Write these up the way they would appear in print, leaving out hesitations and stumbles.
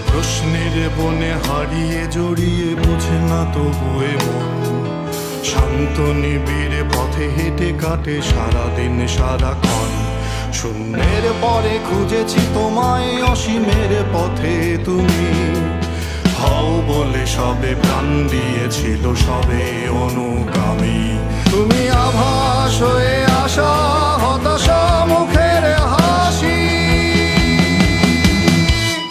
প্রশ্নের বনে হারিয়ে জড়িয়ে বুঝে না তবুয়ে মন, শান্ত নিবিড় পথে হেঁটে কাটে সারাদিন সারাক্ষণ। শূন্যের পরে খুঁজেছি তোমায়, অসীমের পথে তুমি হও বলে সবে প্রাণ দিয়েছিল, সবে অনুগামী। তুমি আভাস হয়ে আসা, হতাশা মুখের হাসি,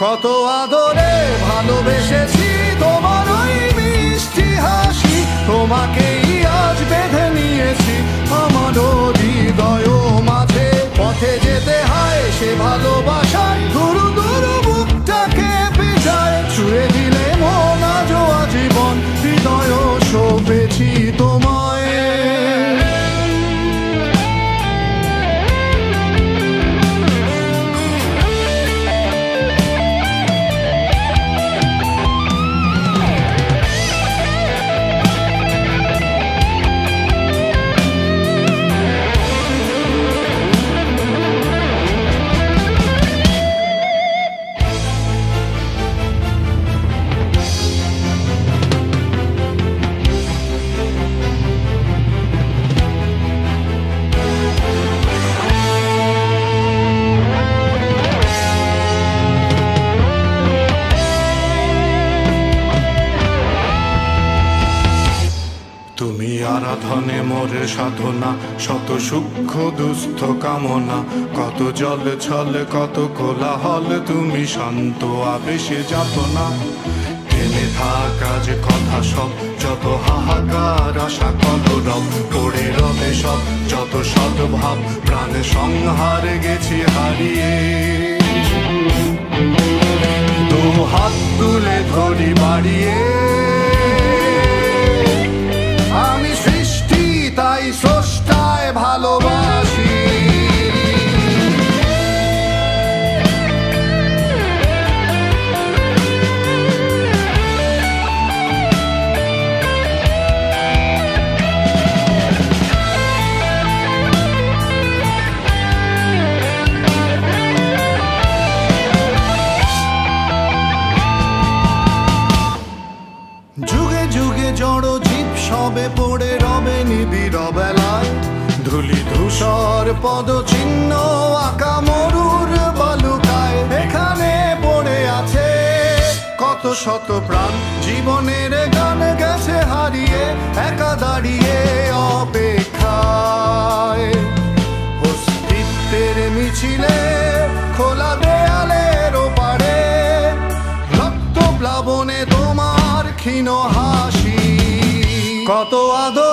কত আদরে ভালোবেসেছি তোমার ওই মিষ্টি হাসি। তোমাকেই আজ বেঁধে নিয়েছি আমার হৃদয় মাঝে, পথে যেতে হয় সে ভালোবাসায়, দুরু দুরু বুকটাকে পিছায় ছুঁয়ে দিলে মন আজও আজীবন, হৃদয় সপেছি তোমায়। তুমি আরাধনে মোরে সাধনা, শত সূক্ষ্ম দুস্থ কামনা, কত জল ছল কত কোলাহল, তুমি শান্ত আবেশে যাতনা। টেনে থাকা যে কথা সব, যত হাহাকার আশা কলরব, পড়ে রবে সব যত সদ্ভাব, প্রাণে সংহার গেছি হারিয়ে। দু হাত তুলে ধরি বাড়িয়ে, আমি সৃষ্টি তাই স্রষ্টায় ভালোবাসি। যুগে যুগে জড় জীব সবে পড়ে রবে নিবিড় বেলায়, ধুলি ধূসর পদ চিহ্ন আঁকা মরুর বালুকায়। এখানে পড়ে আছে কত শত প্রাণ, জীবনের গান গেছে হারিয়ে, একা দাঁড়িয়ে অপেক্ষায়। অস্তিত্বের মিছিলে খোলা দেয়ালের ওপারে, রক্ত প্লাবনে তোমার ক্ষীণ হাসি, কত আদর